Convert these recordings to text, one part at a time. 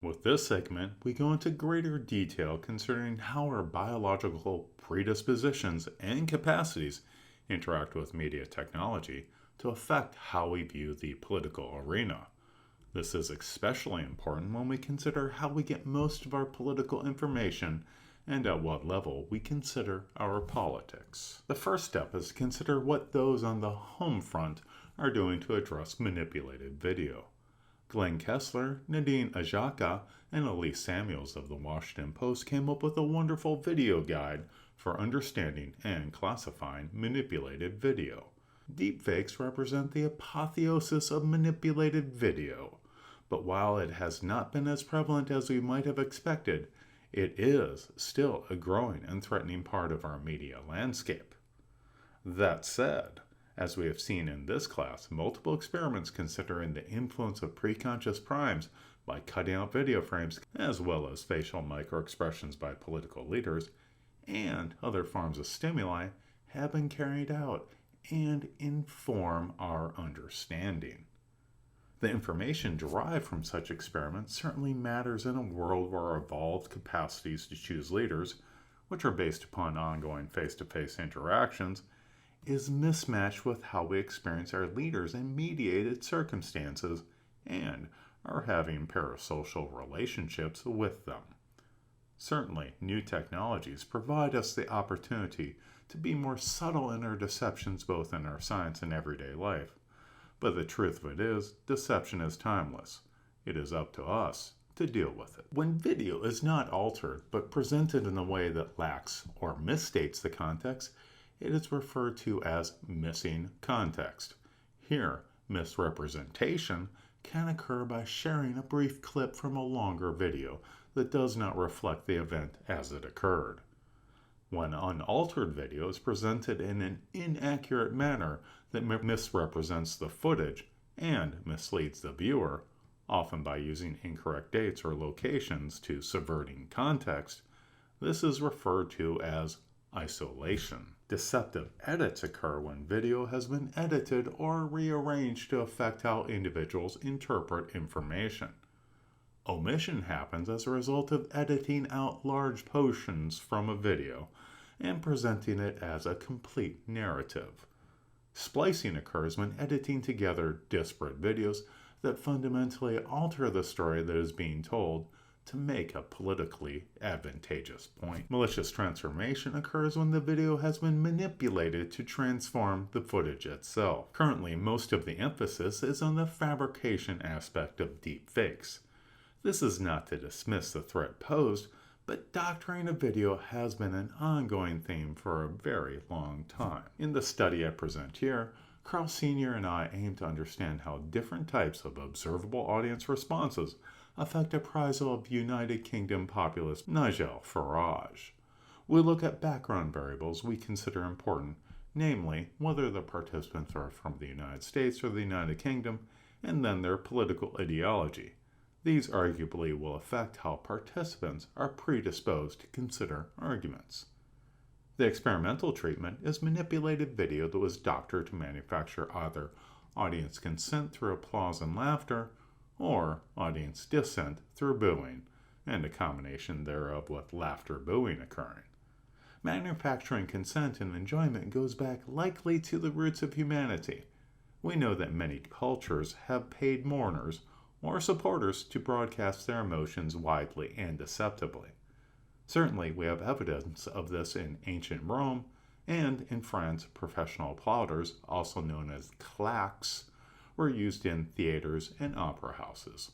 With this segment, we go into greater detail concerning how our biological predispositions and capacities interact with media technology to affect how we view the political arena. This is especially important when we consider how we get most of our political information and at what level we consider our politics. The first step is to consider what those on the home front are doing to address manipulated video. Glenn Kessler, Nadine Ajaka, and Elise Samuels of the Washington Post came up with a wonderful video guide for understanding and classifying manipulated video. Deepfakes represent the apotheosis of manipulated video, but while it has not been as prevalent as we might have expected, it is still a growing and threatening part of our media landscape. That said, as we have seen in this class, multiple experiments considering the influence of preconscious primes by cutting out video frames, as well as facial microexpressions by political leaders, and other forms of stimuli have been carried out and inform our understanding. The information derived from such experiments certainly matters in a world where our evolved capacities to choose leaders, which are based upon ongoing face-to-face interactions, is mismatched with how we experience our leaders in mediated circumstances and are having parasocial relationships with them. Certainly, new technologies provide us the opportunity to be more subtle in our deceptions both in our science and everyday life. But the truth of it is, deception is timeless. It is up to us to deal with it. When video is not altered but presented in a way that lacks or misstates the context, it is referred to as missing context. Here, misrepresentation can occur by sharing a brief clip from a longer video that does not reflect the event as it occurred. When unaltered video is presented in an inaccurate manner that misrepresents the footage and misleads the viewer, often by using incorrect dates or locations to subverting context, this is referred to as isolation. Deceptive edits occur when video has been edited or rearranged to affect how individuals interpret information. Omission happens as a result of editing out large portions from a video and presenting it as a complete narrative. Splicing occurs when editing together disparate videos that fundamentally alter the story that is being told to make a politically advantageous point. Malicious transformation occurs when the video has been manipulated to transform the footage itself. Currently, most of the emphasis is on the fabrication aspect of deepfakes. This is not to dismiss the threat posed, but doctoring a video has been an ongoing theme for a very long time. In the study I present here, Carl Sr. and I aim to understand how different types of observable audience responses affect appraisal of United Kingdom populist Nigel Farage. We look at background variables we consider important, namely whether the participants are from the United States or the United Kingdom, and then their political ideology. These arguably will affect how participants are predisposed to consider arguments. The experimental treatment is manipulated video that was doctored to manufacture either audience consent through applause and laughter, or audience dissent through booing, and a combination thereof with laughter-booing occurring. Manufacturing consent and enjoyment goes back likely to the roots of humanity. We know that many cultures have paid mourners or supporters to broadcast their emotions widely and deceptively. Certainly, we have evidence of this in ancient Rome, and in France, professional applauders, also known as claques, were used in theaters and opera houses.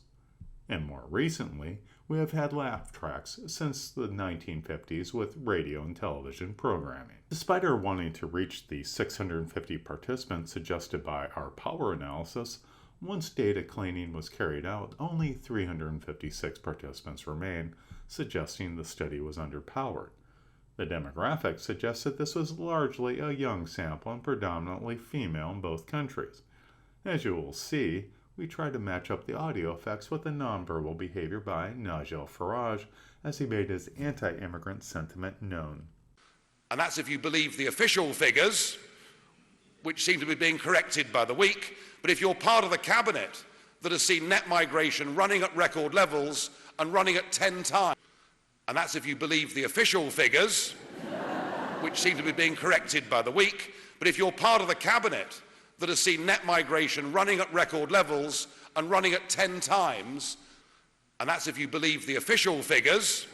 And more recently, we have had laugh tracks since the 1950s with radio and television programming. Despite our wanting to reach the 650 participants suggested by our power analysis, once data cleaning was carried out, only 356 participants remained, suggesting the study was underpowered. The demographics suggest that this was largely a young sample and predominantly female in both countries. As you will see, we tried to match up the audio effects with the nonverbal behavior by Nigel Farage as he made his anti-immigrant sentiment known. And that's if you believe the official figures, which seem to be being corrected by the week. But if you're part of the cabinet that has seen net migration running at record levels and running at 10 times. And that's if you believe the official figures, which seem to be being corrected by the week. But if you're part of the cabinet that has seen net migration running at record levels and running at 10 times, and that's if you believe the official figures,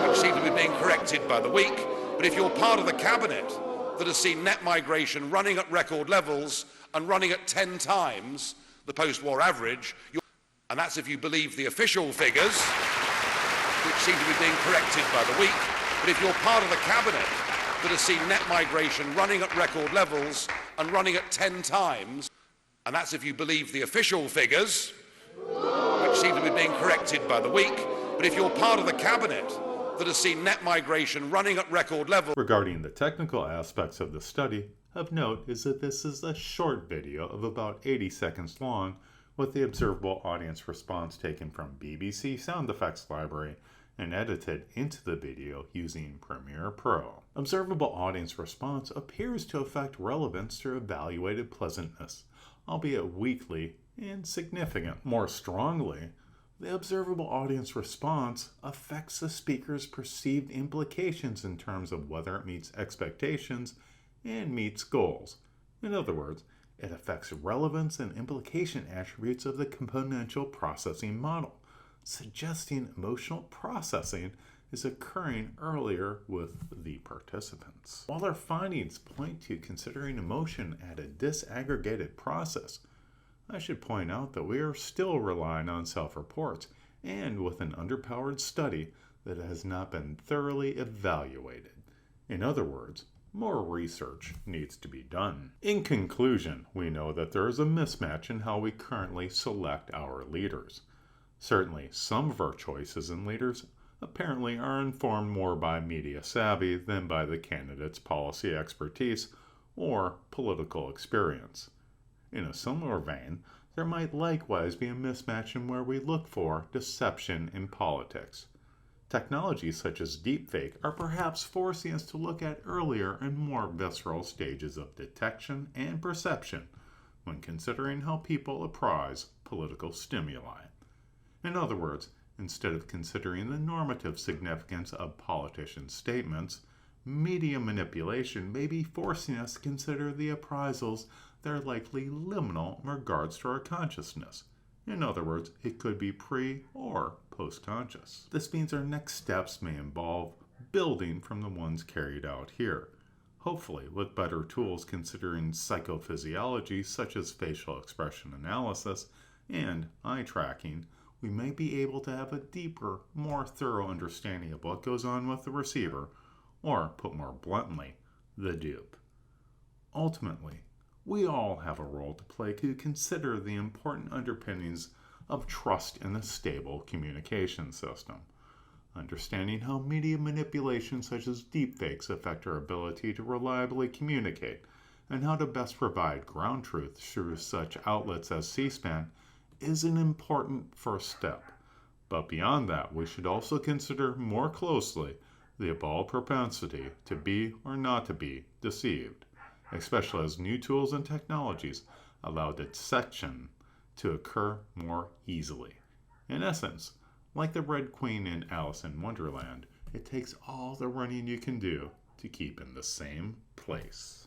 which seem to be being corrected by the week. But if you're part of the cabinet that has seen net migration running at record levels and running at 10 times the post-war average, and that's if you believe the official figures, which seem to be being corrected by the week. But if you're part of the cabinet that has seen net migration running at record levels and running at 10 times, and that's if you believe the official figures, which seem to be being corrected by the week. But if you're part of the cabinet that has seen net migration running at record levels. Regarding the technical aspects of the study, of note is that this is a short video of about 80 seconds long, with the observable audience response taken from BBC Sound Effects Library and edited into the video using Premiere Pro. Observable audience response appears to affect relevance through evaluated pleasantness, albeit weakly and significant. More strongly, the observable audience response affects the speaker's perceived implications in terms of whether it meets expectations and meets goals. In other words, it affects relevance and implication attributes of the componential processing model, suggesting emotional processing is occurring earlier with the participants. While our findings point to considering emotion at a disaggregated process, I should point out that we are still relying on self-reports and with an underpowered study that has not been thoroughly evaluated. In other words, more research needs to be done. In conclusion, we know that there is a mismatch in how we currently select our leaders. Certainly, some of our choices in leaders apparently are informed more by media savvy than by the candidate's policy expertise or political experience. In a similar vein, there might likewise be a mismatch in where we look for deception in politics. Technologies such as deepfake are perhaps forcing us to look at earlier and more visceral stages of detection and perception when considering how people apprise political stimuli. In other words, instead of considering the normative significance of politicians' statements, media manipulation may be forcing us to consider the appraisals that are likely liminal in regards to our consciousness. In other words, it could be pre- or post-conscious. This means our next steps may involve building from the ones carried out here, hopefully with better tools considering psychophysiology such as facial expression analysis and eye tracking. We may be able to have a deeper, more thorough understanding of what goes on with the receiver, or put more bluntly, the dupe. Ultimately, we all have a role to play to consider the important underpinnings of trust in a stable communication system. Understanding how media manipulation such as deepfakes affect our ability to reliably communicate, and how to best provide ground truth through such outlets as C-SPAN is an important first step. But beyond that, we should also consider more closely the evolved propensity to be or not to be deceived, especially as new tools and technologies allow deception to occur more easily. In essence, like the Red Queen in Alice in Wonderland, it takes all the running you can do to keep in the same place.